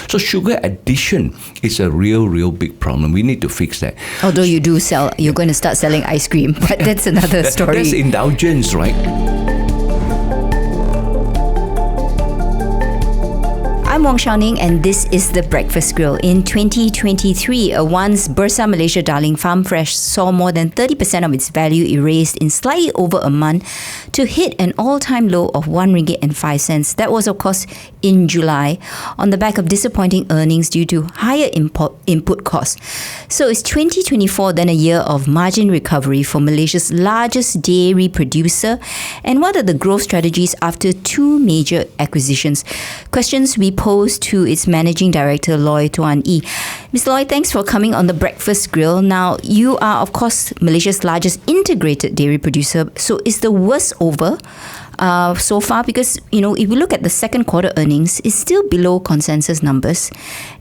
So sugar addition is a real big problem. We need to fix that. Although you do sell, you're going to start selling ice cream, but that's another story. That's indulgence, right? I'm Wong Xiaoning and this is the Breakfast Grille. In 2023, a once Bursa Malaysia darling Farm Fresh saw more than 30% of its value erased in slightly over a month to hit an all-time low of RM1.05. That was, of course, in July on the back of disappointing earnings due to higher input costs. So is 2024 then a year of margin recovery for Malaysia's largest dairy producer? And what are the growth strategies after two major acquisitions? Questions we posed to its Managing Director, Loi Tuan Ee. Ms. Loi, thanks for coming on the Breakfast Grille. Now, you are, of course, Malaysia's largest integrated dairy producer. So is the worst over so far? Because, if we look at the second quarter earnings, it's still below consensus numbers.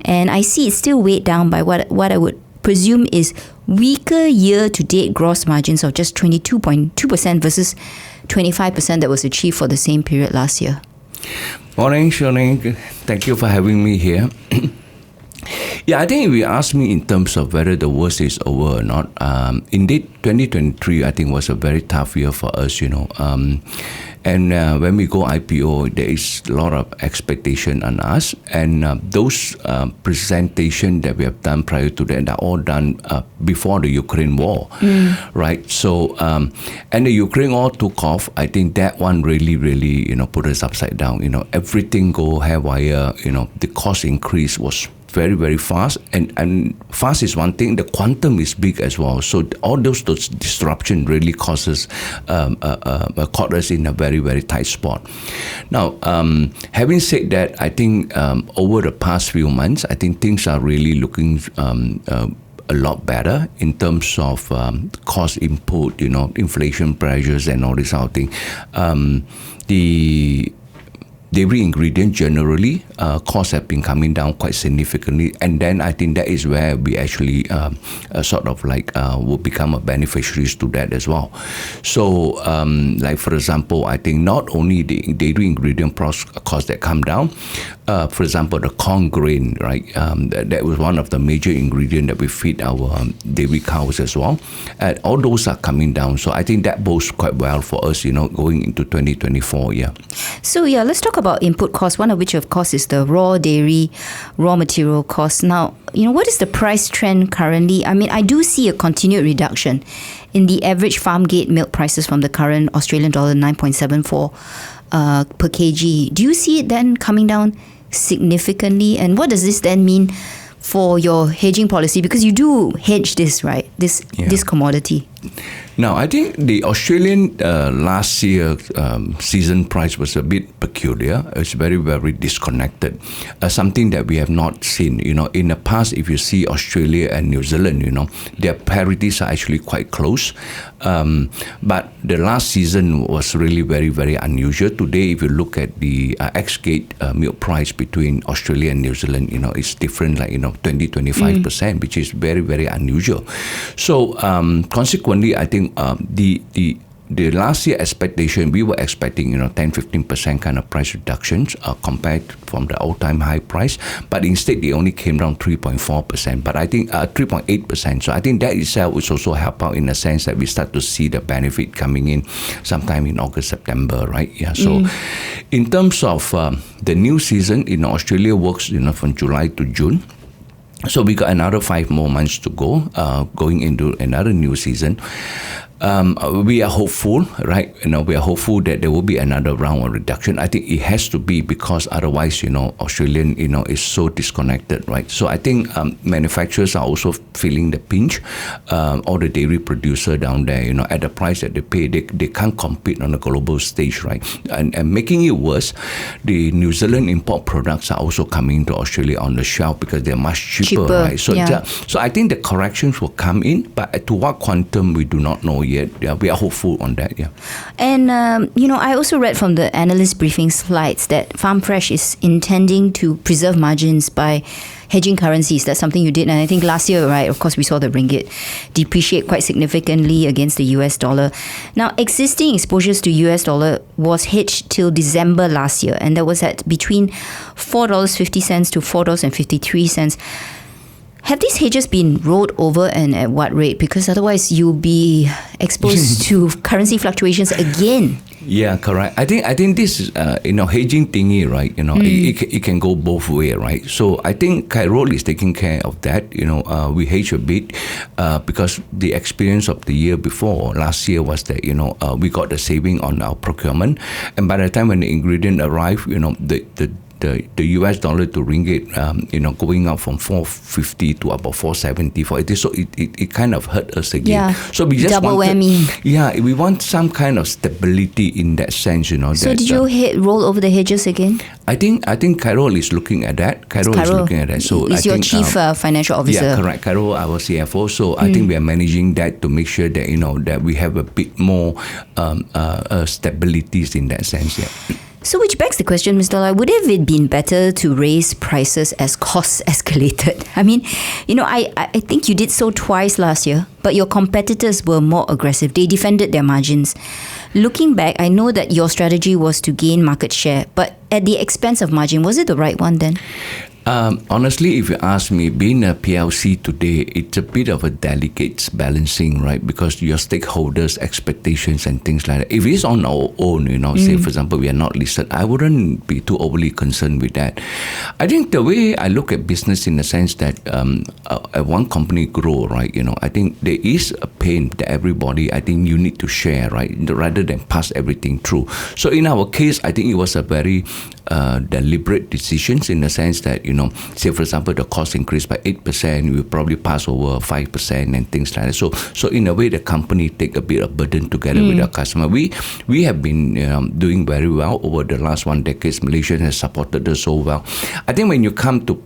And I see it's still weighed down by what I would presume is weaker year-to-date gross margins of just 22.2% versus 25% that was achieved for the same period last year. Morning, Xiaoning. Thank you for having me here. Yeah, I think if you ask me in terms of whether the worst is over or not, indeed, 2023, I think, was a very tough year for us, And when we go IPO, there is a lot of expectation on us. And those presentation that we have done prior to that are all done before the Ukraine war, right? So, and the Ukraine war took off. I think that one really, put us upside down. Everything go haywire. The cost increase was very fast, and fast is one thing. The quantum is big as well. So all those disruption really caught us in a very tight spot. Now, having said that, I think over the past few months, I think things are really looking a lot better in terms of cost input, inflation pressures and all this sort of thing. The dairy ingredient generally, costs have been coming down quite significantly, and then I think that is where we actually will become a beneficiaries to that as well. So, like for example, I think not only the dairy ingredient costs that come down, for example, the corn grain, right? That was one of the major ingredients that we feed our dairy cows as well. And all those are coming down. So I think that bodes quite well for us, going into 2024. Yeah. So let's talk about input costs. One of which, of course, is the raw dairy, raw material costs. Now, what is the price trend currently? I mean, I do see a continued reduction in the average farm gate milk prices from the current Australian dollar 9.74 per kg. Do you see it then coming down significantly? And what does this then mean for your hedging policy? Because you do hedge this, right? This commodity. Now, I think the Australian last year season price was a bit peculiar. It's very disconnected. Something that we have not seen. In the past, if you see Australia and New Zealand, their parities are actually quite close. But the last season was really very unusual. Today, if you look at the ex-gate milk price between Australia and New Zealand, it's different, like 20-25%, which is very unusual. So consequently, I think the last year expectation, we were expecting 10-15% kind of price reductions compared from the all-time high price, but instead they only came down 3.4%. But I think 3.8%. So I think that itself will also help out in the sense that we start to see the benefit coming in sometime in August, September, right? Yeah. So in terms of the new season in Australia works from July to June. So we got another 5 more months to go, going into another new season. We are hopeful, right? We are hopeful that there will be another round of reduction. I think it has to be, because otherwise, Australian, is so disconnected, right? So I think manufacturers are also feeling the pinch. All the dairy producer down there, at the price that they pay, they can't compete on a global stage, right? And making it worse, the New Zealand import products are also coming to Australia on the shelf because they're much cheaper, right? So, so I think the corrections will come in, but to what quantum we do not know yet. Yeah, we are hopeful on that. Yeah. And, I also read from the analyst briefing slides that Farm Fresh is intending to preserve margins by hedging currencies. That's something you did. And I think last year, right, of course, we saw the ringgit depreciate quite significantly against the US dollar. Now, existing exposures to US dollar was hedged till December last year, and that was at between $4.50 to $4.53. Have these hedges been rolled over, and at what rate? Because otherwise you'll be exposed to currency fluctuations again. Yeah, correct. I think this is hedging thingy, right? It can go both way, right? So I think Cairo is taking care of that. We hedge a bit because the experience of the year before, last year, was that we got the saving on our procurement, and by the time when the ingredient arrived, the US dollar to ringgit, going up from 450 to about 470, 480. So it kind of hurt us again. Yeah. So we just double whammy. Yeah, we want some kind of stability in that sense, So did you roll over the hedges again? I think Carol is looking at that. Carol is looking at that. So is your chief financial officer? Yeah, correct. Carol, our CFO. So I think we are managing that to make sure that that we have a bit more stabilities in that sense. Yeah. So which begs the question, Mr. Loi, would it have been better to raise prices as costs escalated? I mean, I think you did so twice last year, but your competitors were more aggressive. They defended their margins. Looking back, I know that your strategy was to gain market share, but at the expense of margin, was it the right one then? Honestly, if you ask me, being a PLC today, it's a bit of a delicate balancing, right? Because your stakeholders' expectations and things like that. If it's on our own, say for example, we are not listed, I wouldn't be too overly concerned with that. I think the way I look at business in the sense that one company grow, right? I think there is a pain that everybody, I think you need to share, right? Rather than pass everything through. So in our case, I think it was a very deliberate decisions in the sense that, say for example, the cost increased by 8%, we will probably pass over 5% and things like that. So in a way, the company take a bit of burden together with our customer. We have been doing very well over the last 1 decade. Malaysia has supported us so well. I think when you come to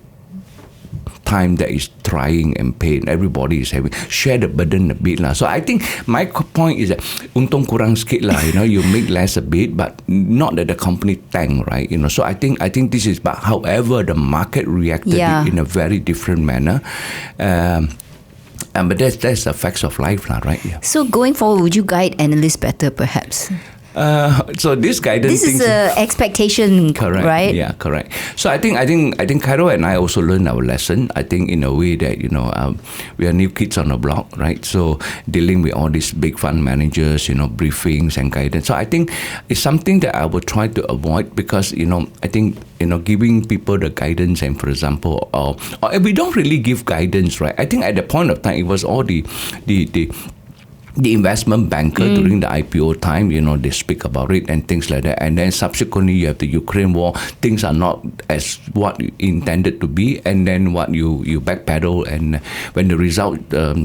time that is trying and pain, everybody is having share the burden a bit lah. So I think my point is that untung kurang sikit lah, you make less a bit, but not that the company tank, right? So I think this is, but however the market reacted in a very different manner. But that's the facts of life lah, right? Yeah. So going forward, would you guide analysts better perhaps? So this guidance. This is an expectation, correct, right? Yeah, correct. So I think Cairo and I also learned our lesson. I think in a way that we are new kids on the block, right? So dealing with all these big fund managers, briefings and guidance. So I think it's something that I would try to avoid because I think giving people the guidance and for example, or we don't really give guidance, right? I think at the point of time it was all the investment banker during the IPO time, they speak about it and things like that. And then subsequently, you have the Ukraine war. Things are not as what you intended to be. And then what you backpedal. And when the result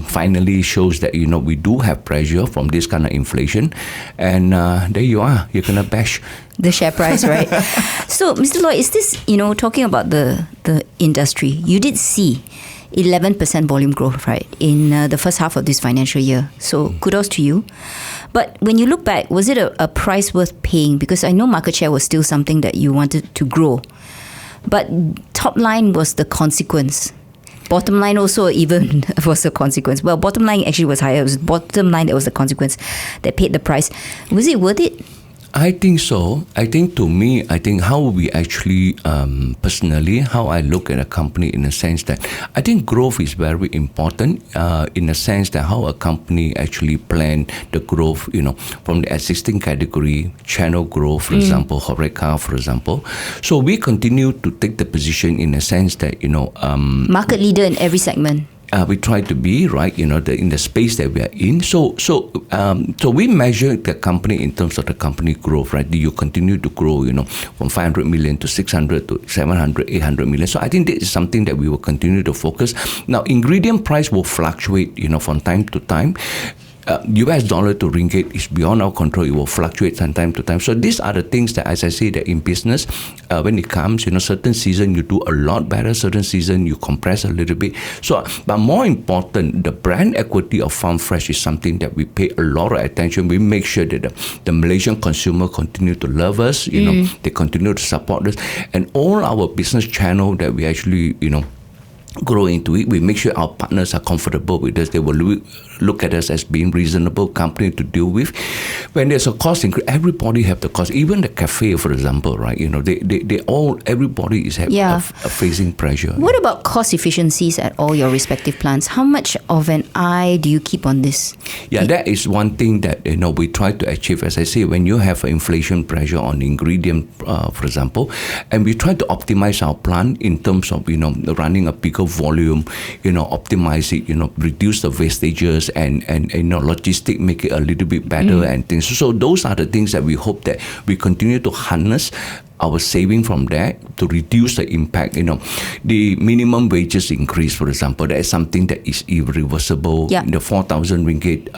finally shows that, we do have pressure from this kind of inflation. And there you are. You're going to bash the share price, right? So, Mr. Loi, is this, talking about the industry, you did see 11% volume growth, right, in the first half of this financial year. So kudos to you. But when you look back, was it a price worth paying? Because I know market share was still something that you wanted to grow. But top line was the consequence. Bottom line also even was a consequence. Well, bottom line actually was higher. It was bottom line that was the consequence that paid the price. Was it worth it? I think so. I think to me, how we actually, personally, how I look at a company in a sense that I think growth is very important in a sense that how a company actually plan the growth, from the existing category, channel growth, for example, HoReCa, for example. So we continue to take the position in a sense that, market leader in every segment. We try to be right, in the space that we are in. So we measure the company in terms of the company growth, right? Do you continue to grow, from 500 million to 600 to 700, 800 million? So I think this is something that we will continue to focus. Now, ingredient price will fluctuate, from time to time. US dollar to ringgit is beyond our control. It will fluctuate from time to time. So these are the things that, as I say, that in business, when it comes, certain season you do a lot better, certain season you compress a little bit. So, but more important, the brand equity of Farm Fresh is something that we pay a lot of attention. We make sure that the Malaysian consumer continue to love us. They continue to support us, and all our business channel that we actually, grow into it. We make sure our partners are comfortable with us. They will look at us as being reasonable company to deal with. When there's a cost increase, everybody have the cost. Even the cafe, for example, right? Everybody is facing pressure. What about cost efficiencies at all your respective plants? How much of an eye do you keep on this? Yeah, that is one thing that we try to achieve. As I say, when you have inflation pressure on ingredient, for example, and we try to optimize our plant in terms of running a bigger volume, optimize it, reduce the wastages and logistic, make it a little bit better and things. So those are the things that we hope that we continue to harness our saving from that to reduce the impact. The minimum wages increase, for example, that is something that is irreversible. Yeah. The 4,000 ringgit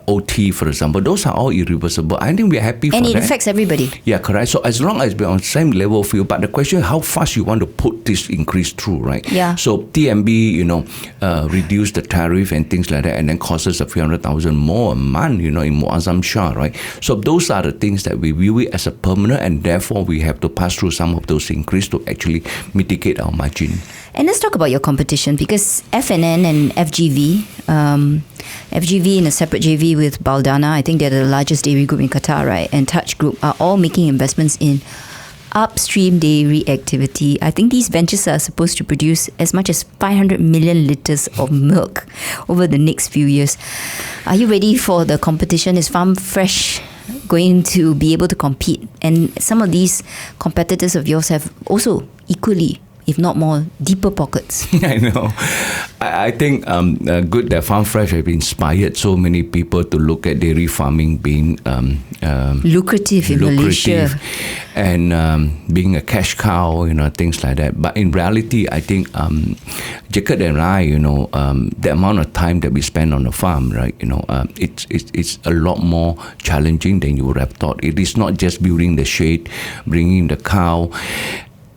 OT, for example, those are all irreversible. I think we are happy for that. And it affects everybody. Yeah, correct. So as long as we're on the same level field, but the question is how fast you want to put this increase through, right? Yeah. So TMB, reduce the tariff and things like that, and then costs us a few 100,000 more a month, in Muazzam Shah, right? So those are the things that we view it as a permanent, and therefore we have to pass through some of those increase to actually mitigate our margin. And let's talk about your competition, because FNN and FGV, FGV in a separate JV with Baldana, I think they're the largest dairy group in Qatar, right? And Touch Group are all making investments in upstream dairy activity. I think these ventures are supposed to produce as much as 500 million litres of milk over the next few years. Are you ready for the competition? Is Farm Fresh going to be able to compete? And some of these competitors of yours have also equally, if not more, deeper pockets. I know. I think good that Farm Fresh have inspired so many people to look at dairy farming being lucrative in Malaysia. And being a cash cow, things like that. But in reality, I think Jacob and I, the amount of time that we spend on the farm, right, it's a lot more challenging than you would have thought. It is not just building the shed, bringing the cow,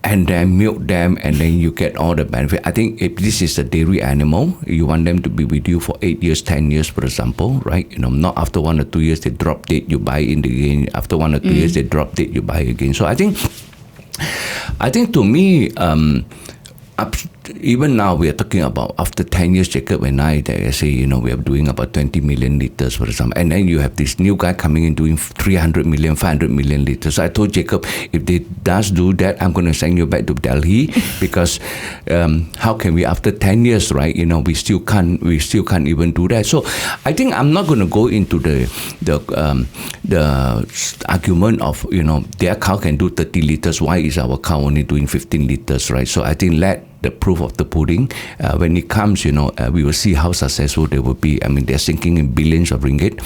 and then milk them, and then you get all the benefit. I think if this is a dairy animal, you want them to be with you for 8 years, 10 years, for example, right? Not after 1 or 2 years they drop dead, you buy in again. After 1 or 2 years they drop dead, you buy again. So I think to me, even now we are talking about after 10 years, Jacob and I say, we are doing about 20 million litres, for example. And then you have this new guy coming in doing 300 million, 500 million litres. So I told Jacob, if they does do that, I'm going to send you back to Delhi because how can we, after 10 years, right, we still can't even do that. So I think I'm not going to go into the argument of, their cow can do 30 litres. Why is our cow only doing 15 litres, right? So I think let the proof of the pudding. When it comes, we will see how successful they will be. I mean, they're sinking in billions of ringgit.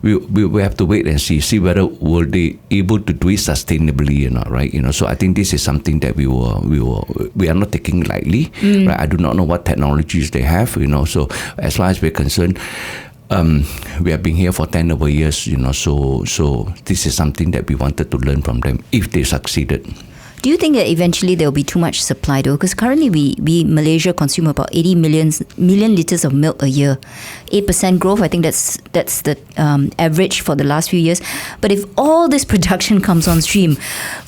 We have to wait and see whether will they able to do it sustainably or not, right? So I think this is something that we are not taking lightly, right? I do not know what technologies they have, So as far as we're concerned, we have been here for 10 over years, so this is something that we wanted to learn from them if they succeeded. Do you think that eventually there will be too much supply though? Because currently we Malaysia consume about 80 million litres of milk a year. 8% growth, I think that's the average for the last few years. But if all this production comes on stream,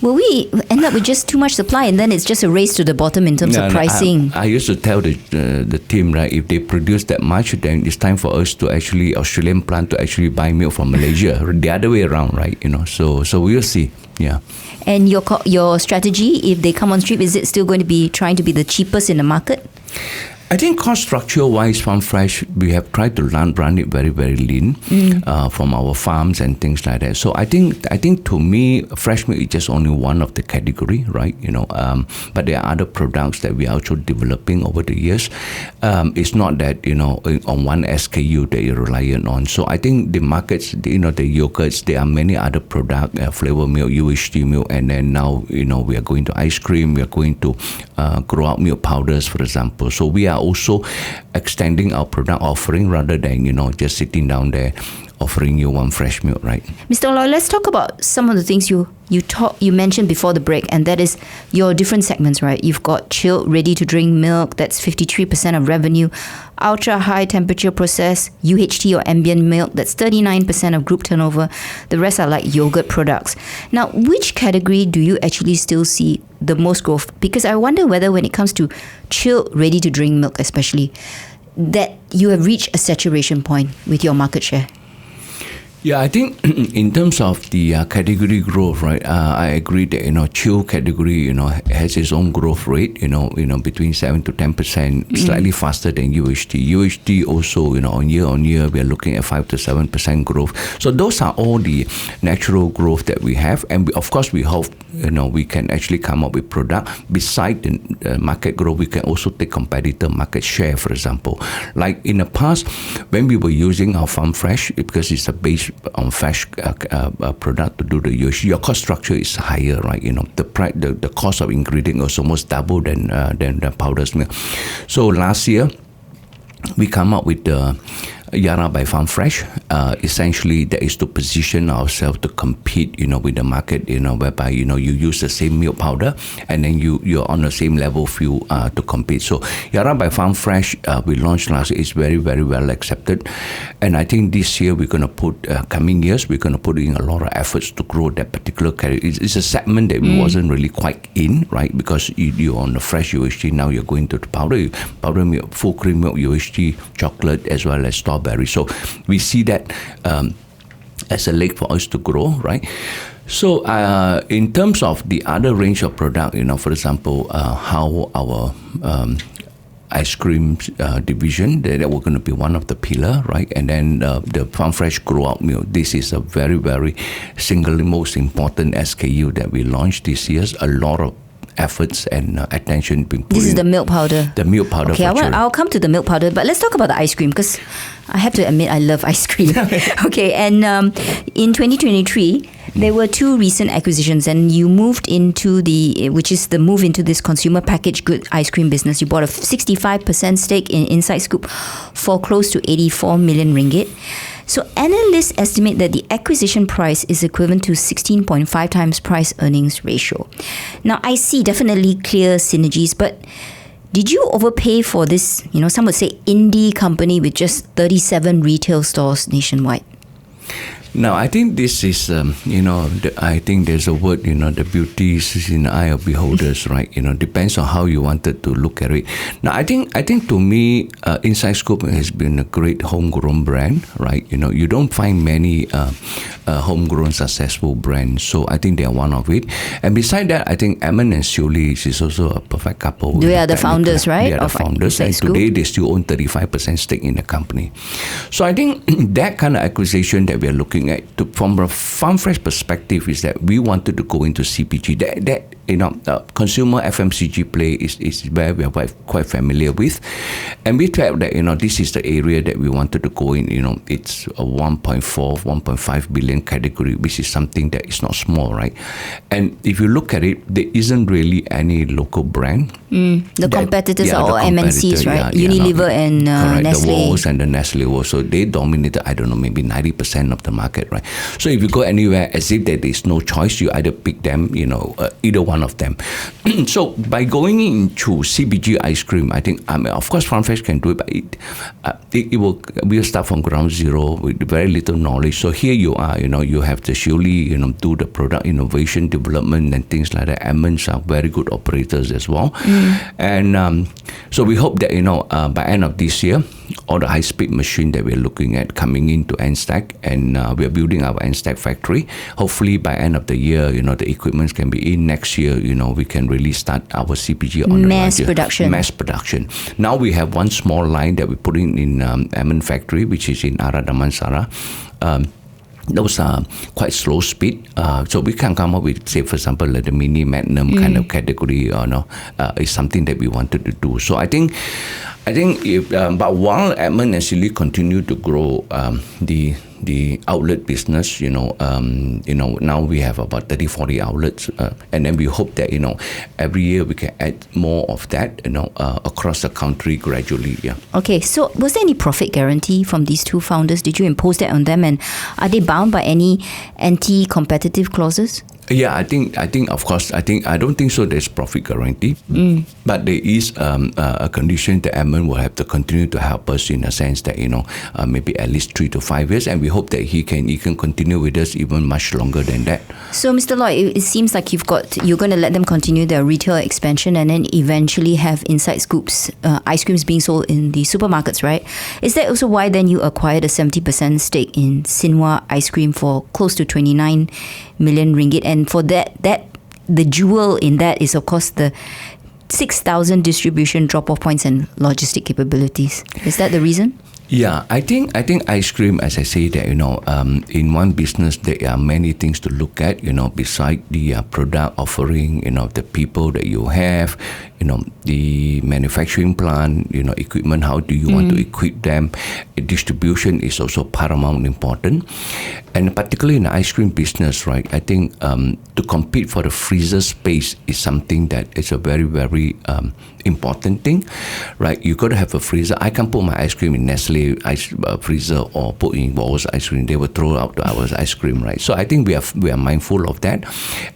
will we end up with just too much supply and then it's just a race to the bottom in terms of pricing? I used to tell the team, right, if they produce that much, then it's time for us to actually, Australian plant to actually buy milk from Malaysia. The other way around, right? So we'll see. Yeah. And your strategy, if they come on stream, is it still going to be trying to be the cheapest in the market? I think cost structure-wise, Farm Fresh, we have tried to run it very, very lean from our farms and things like that. So I think to me, fresh milk is just only one of the category, right? But there are other products that we are also developing over the years. It's not that on one SKU that you're reliant on. So I think the markets, the yogurts, there are many other products, flavor milk, UHT milk, and then now we are going to ice cream. We are going to grow out milk powders, for example. So we are are also extending our product offering rather than, just sitting down there offering you one fresh milk, right? Mr. Loi, let's talk about some of the things you mentioned before the break, and that is your different segments, right? You've got chilled, ready-to-drink milk, that's 53% of revenue. Ultra-high temperature processed, UHT or ambient milk, that's 39% of group turnover. The rest are like yogurt products. Now, which category do you actually still see the most growth? Because I wonder whether when it comes to chilled, ready-to-drink milk especially, that you have reached a saturation point with your market share. Yeah, I think in terms of the category growth, right? I agree that chill category has its own growth rate, between 7 to 10%, slightly faster than UHT. UHT also, on year, we are looking at 5 to 7% growth. So those are all the natural growth that we have, and of course we hope we can actually come up with product beside the market growth. We can also take competitor market share, for example. Like in the past, when we were using our Farm Fresh, because it's a base on fresh product to do the UHT, your cost structure is higher, right? The cost of ingredient is almost double than the powdered milk. So last year, we come up with the Yara by Farm Fresh. Essentially, that is to position ourselves to compete, with the market, whereby, you use the same milk powder and then you're on the same level field to compete. So Yara by Farm Fresh, we launched last year, is very, very well accepted. And I think this year we're going to put, coming years, we're going to put in a lot of efforts to grow that particular category. It's a segment that we wasn't really quite in, right? Because you're on the fresh UHT, now you're going to the powder milk, full cream milk, UHT, chocolate, as well as strawberry. So we see that as a leg for us to grow, right? So in terms of the other range of product, for example, how our ice cream division, that we're going to be one of the pillar, right? And then the Farm Fresh Grow Out Milk. This is a very, very single most important SKU that we launched this year. A lot of efforts and attention being put. This is the milk powder. The milk powder. Okay, I'll come to the milk powder, but let's talk about the ice cream, because I have to admit I love ice cream. Okay, and in 2023, there were two recent acquisitions, and you moved into the move into this consumer packaged good ice cream business. You bought a 65% stake in Inside Scoop for close to 84 million ringgit. So analysts estimate that the acquisition price is equivalent to 16.5 times price earnings ratio. Now, I see definitely clear synergies, but did you overpay for this, some would say indie company with just 37 retail stores nationwide? Now, I think this is, I think there's a word, the beauty is in the eye of beholders, right? Depends on how you wanted to look at it. Now, I think to me, Inside Scoop has been a great homegrown brand, right? You don't find many homegrown successful brands. So I think they're one of it. And beside that, I think Eamon and Sioli is also a perfect couple. They are the founders, right? They are the founders. And today, they still own 35% stake in the company. So I think that kind of acquisition that we are looking at, from a Farm Fresh perspective, is that we wanted to go into CPG. That consumer FMCG play is where we are quite familiar with, and we felt that this is the area that we wanted to go in. It's a 1.5 billion category, which is something that is not small, right? And if you look at it, there isn't really any local brand. The competitors are all MNCs, right? Unilever and Nestle. The Walls and the Nestle Walls. So they dominated, I don't know, maybe 90% of the market, right? So if you go anywhere, as if there is no choice, you either pick them, either one of them. So by going into CBG ice cream, I think, of course, Farm Fresh can do it, but we'll start from ground zero with very little knowledge. So here you are, you have to surely, do the product innovation, development, and things like that. Eamons are very good operators as well. And so we hope that, by end of this year, all the high-speed machine that we're looking at coming into N-Stack, and we're building our N-Stack factory. Hopefully, by end of the year, the equipment can be in next year. We can really start our CPG on mass production. Mass production. Now we have one small line that we're putting in Eamon factory, which is in Ara Damansara. Those are quite slow speed, so we can come up with, say, for example, like the mini magnum kind of category, is something that we wanted to do. So I think if, but while Eamon and Silly continue to grow the the outlet business. Now we have about 30-40 outlets, and then we hope that every year we can add more of that. Across the country gradually. Yeah. Okay, so was there any profit guarantee from these two founders? Did you impose that on them, and are they bound by any anti-competitive clauses? Yeah, I think of course, I don't think so there's profit guarantee. But there is a condition that Edmund will have to continue to help us in a sense that, maybe at least 3 to 5 years, and we hope that he can continue with us even much longer than that. So, Mr. Loi, it seems like you're going to let them continue their retail expansion and then eventually have Inside Scoops ice creams being sold in the supermarkets, right? Is that also why then you acquired a 70% stake in Xinhua Ice Cream for close to 29 million ringgit? And for that the jewel in that is, of course, the 6,000 distribution drop-off points and logistic capabilities. Is that the reason? Yeah, I think ice cream, as I say, that in one business there are many things to look at. Beside the product offering, the people that you have, the manufacturing plant, equipment. How do you want to equip them? Distribution is also paramount important, and particularly in the ice cream business, right? I think to compete for the freezer space is something that is a very, very important thing, right? You got to have a freezer. I can't put my ice cream in Nestle ice freezer or put in Walls ice cream. They will throw out our ice cream, right? So I think we are mindful of that,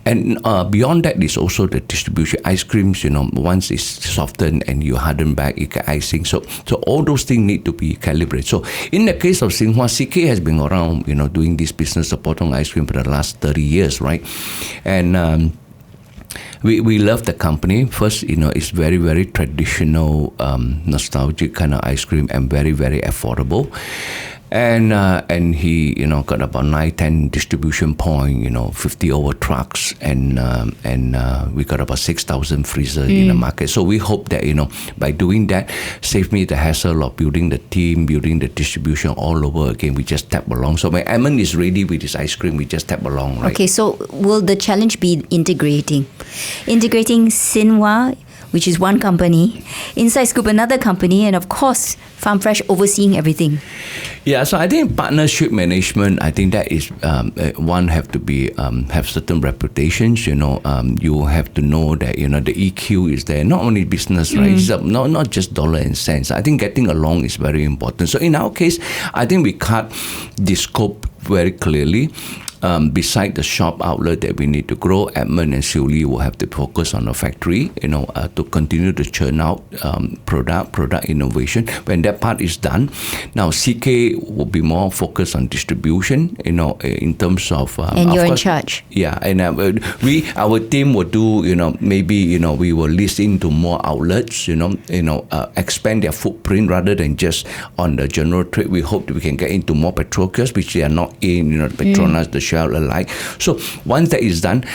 and beyond that is also the distribution. Ice creams, once it's softened and you harden back, you get icing. So all those things need to be calibrated. So in the case of Xinhua, CK has been around, doing this business of potong ice cream for the last 30 years, right? And we love the company. First, it's very, very traditional, nostalgic kind of ice cream and very, very affordable. And he got about 9-10 distribution point, 50 over trucks, and we got about 6,000 freezers in the market. So we hope that by doing that, save me the hassle of building the team, building the distribution all over again. We just tap along. So when Edmund is ready with his ice cream, we just tap along, right? Okay, so will the challenge be integrating Xinhua, which is one company, Inside Scoop another company, and of course Farm Fresh overseeing everything? Yeah, so I think partnership management, I think that is one have to be have certain reputations. You have to know that the EQ is there, not only business, right? It's not just dollar and cents. I think getting along is very important. So in our case, I think we cut the scope very clearly. Beside the shop outlet that we need to grow, Edmund and Siu Lee will have to focus on the factory, to continue to churn out product innovation. When that part is done, now CK will be more focused on distribution, in terms of and you're in charge. Yeah, and our team will do, maybe we will list into more outlets, expand their footprint rather than just on the general trade. We hope that we can get into more petrol kiosks, which they are not in, Petronas, the Shell alike. So once that is done,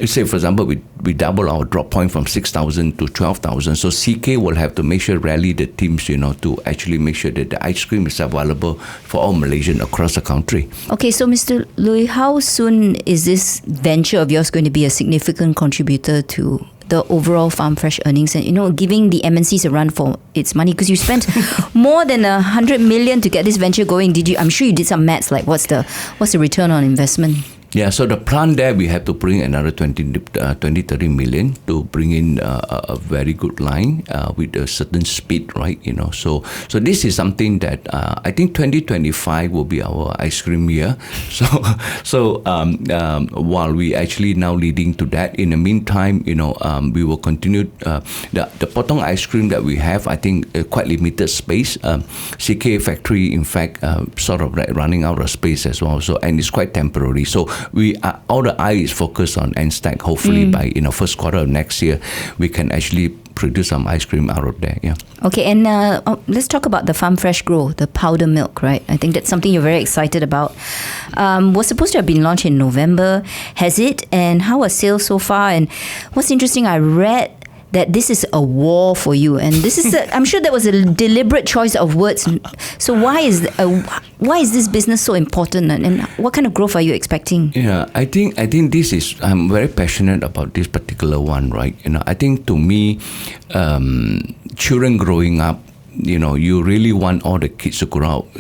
say for example, we double our drop point from 6,000 to 12,000. So CK will have to make sure rally the teams, to actually make sure that the ice cream is available for all Malaysians across the country. Okay, so Mr. Lui, how soon is this venture of yours going to be a significant contributor to the overall Farm Fresh earnings and, giving the MNCs a run for its money? Because you spent more than 100 million to get this venture going. I'm sure you did some maths, like what's the return on investment? Yeah, so the plan there, we have to bring another 20-30 million to bring in a very good line with a certain speed, right? So this is something that I think 2025 will be our ice cream year. So while we actually now leading to that, in the meantime, we will continue the potong ice cream that we have. I think quite limited space. CK factory, in fact, sort of like running out of space as well. So and it's quite temporary. So all the eye is focused on N-Stack. Hopefully by first quarter of next year, we can actually produce some ice cream out of there. Yeah. Okay, and let's talk about the Farm Fresh Grow, the powder milk, right? I think that's something you're very excited about. Was supposed to have been launched in November. Has it? And how are sales so far? And what's interesting, I read that this is a war for you, and this is I'm sure that was a deliberate choice of words. So why is this business so important, and what kind of growth are you expecting? Yeah, I think this is, I'm very passionate about this particular one, right? I think to me, children growing up you really want all the kids to grow up,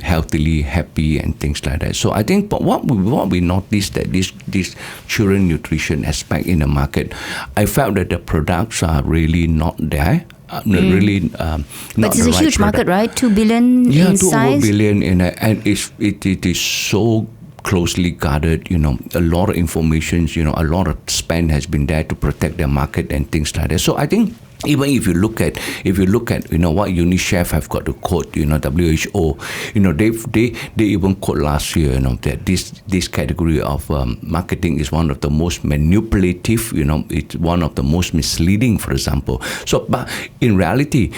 healthily, happy, and things like that. So I think, but what we noticed that this children nutrition aspect in the market, I felt that the products are really not there. Really, not but it's the a right huge market, product. right? 2 billion in 2 size. billion, and it is so closely guarded. A lot of information. A lot of spend has been there to protect their market and things like that. So I think, even if you look at what UNICEF have got to quote, WHO, they even quote last year, that this category of marketing is one of the most manipulative, it's one of the most misleading, for example. So, but in reality,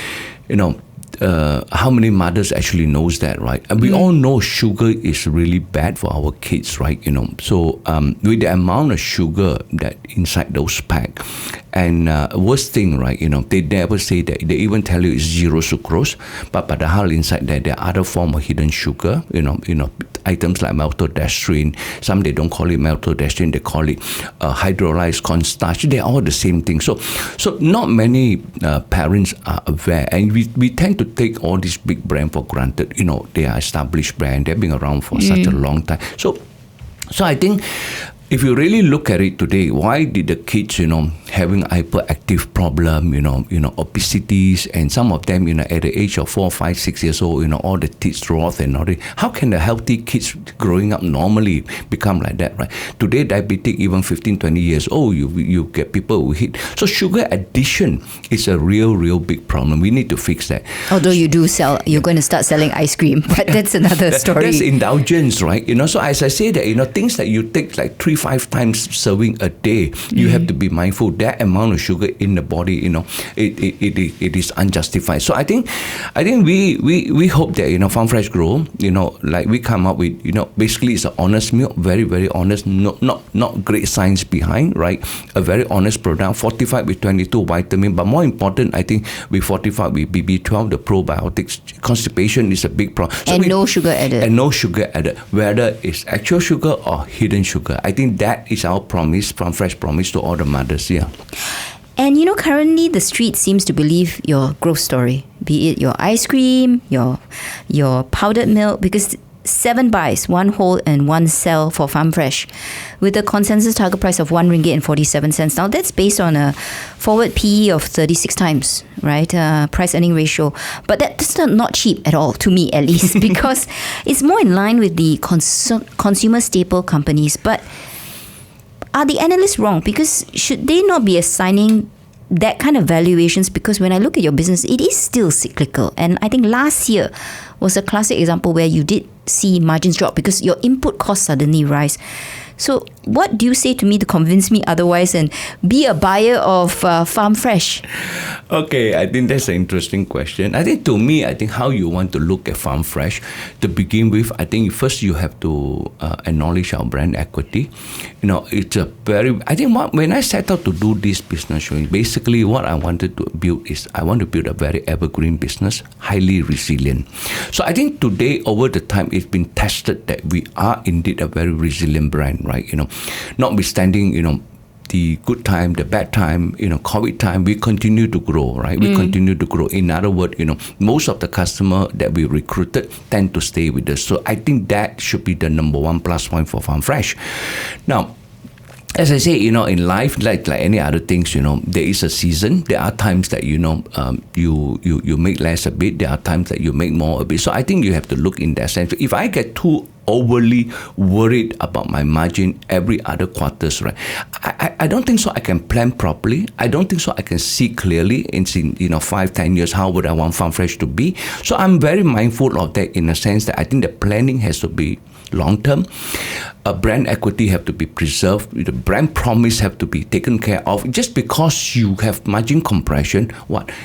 how many mothers actually knows that, right? And we all know sugar is really bad for our kids, right? So with the amount of sugar that inside those pack, and worst thing, right? They never say that. They even tell you it's zero sucrose, but the hell inside there are other form of hidden sugar. Items like maltodextrin. Some they don't call it maltodextrin. They call it hydrolyzed cornstarch. They're all the same thing. So not many parents are aware, and we tend to take all these big brands for granted. They are established brand. They've been around for such a long time. So I think, if you really look at it today, why did the kids, having hyperactive problem, obesities, and some of them, at the age of 4, 5, 6 years old, all the teeth growth and all that. How can the healthy kids growing up normally become like that, right? Today, diabetic, even 15, 20 years old, you get people who hit. So sugar addiction is a real big problem. We need to fix that. Although you're going to start selling ice cream, but that's another story. That's indulgence, right? So as I say that, things that you take like 3-5 times serving a day, you have to be mindful that amount of sugar in the body, it is unjustified. So I think we hope that Farm Fresh Grow, like we come up with, basically it's an honest milk, very, very honest, not great science behind, right? A very honest product, fortified with 22 vitamin, but more important, I think we fortified with BB12, the probiotics. Constipation is a big problem. So no sugar added. And no sugar added, whether it's actual sugar or hidden sugar. I think that is our promise, Farm Fresh promise to all the mothers, yeah. And currently the street seems to believe your growth story, be it your ice cream, your powdered milk, because 7 buys, 1 whole and 1 sell for Farm Fresh, with a consensus target price of RM1.47. Now that's based on a forward PE of 36 times, right? Price earning ratio. But that's not cheap at all, to me at least, because it's more in line with the consumer staple companies. But are the analysts wrong? Because should they not be assigning that kind of valuations? Because when I look at your business, it is still cyclical. And I think last year was a classic example where you did see margins drop because your input costs suddenly rise. So what do you say to me to convince me otherwise and be a buyer of Farm Fresh? Okay, I think that's an interesting question. I think to me, how you want to look at Farm Fresh, to begin with, I think first you have to acknowledge our brand equity. It's a when I set out to do this business showing, basically what I wanted to build is, I want to build a very evergreen business, highly resilient. So I think today, over the time, it's been tested that we are indeed a very resilient brand, right? Notwithstanding, the good time, the bad time, COVID time, we continue to grow, right? We continue to grow. In other words, most of the customer that we recruited tend to stay with us. So I think that should be the number 1 plus point for Farm Fresh. Now, as I say, in life, like any other things, there is a season. There are times that, you make less a bit. There are times that you make more a bit. So I think you have to look in that sense. If I get too overly worried about my margin every other quarters, right? I don't think so I can plan properly. I don't think so I can see clearly in 5-10 years how would I want Farm Fresh to be. So I'm very mindful of that, in a sense that I think the planning has to be long term. Brand equity have to be preserved. The brand promise have to be taken care of. Just because you have margin compression,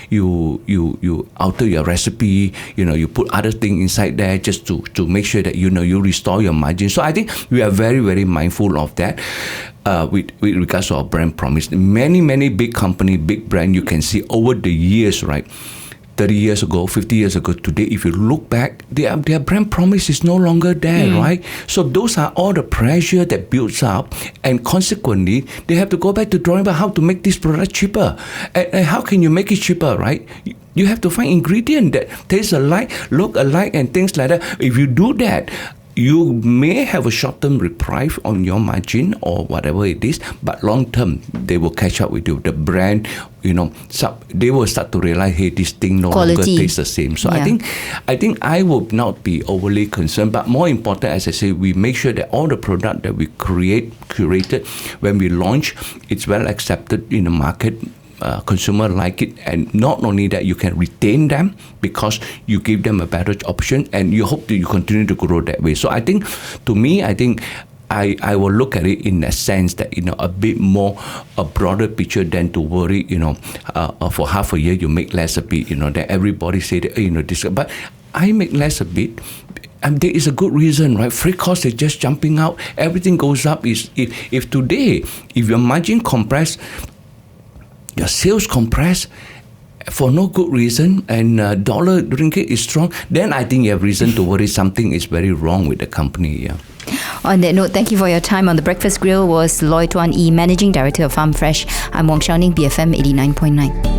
you alter your recipe, you put other things inside there just to make sure that you restore your margin. So I think we are very, very mindful of that. With regards to our brand promise, many big company, big brand, you can see over the years, right? 30 years ago, 50 years ago, today, if you look back, their brand promise is no longer there, right? So those are all the pressure that builds up, and consequently, they have to go back to drawing board how to make this product cheaper. And how can you make it cheaper, right? You have to find ingredient that taste alike, look alike, and things like that. If you do that, you may have a short-term reprieve on your margin or whatever it is, but long-term, they will catch up with you. The brand, they will start to realize, hey, this thing no longer tastes the same. So I think I would not be overly concerned, but more important, as I say, we make sure that all the product that we curated when we launch, it's well accepted in the market. Consumer like it, and not only that, you can retain them because you give them a better option, and you hope that you continue to grow that way. So I think, to me, I will look at it in a sense that, a bit more a broader picture than to worry, for half a year you make less a bit, that everybody say that, this, but I make less a bit. And there is a good reason, right? Freight costs is just jumping out. Everything goes up. If today, if your margin compress, your sales compress for no good reason, and dollar ringgit is strong, then I think you have reason to worry something is very wrong with the company. Yeah. On that note, thank you for your time. On the Breakfast Grill was Loi Tuan Ee, Managing Director of Farm Fresh. I'm Wong Xiao Ning, BFM 89.9.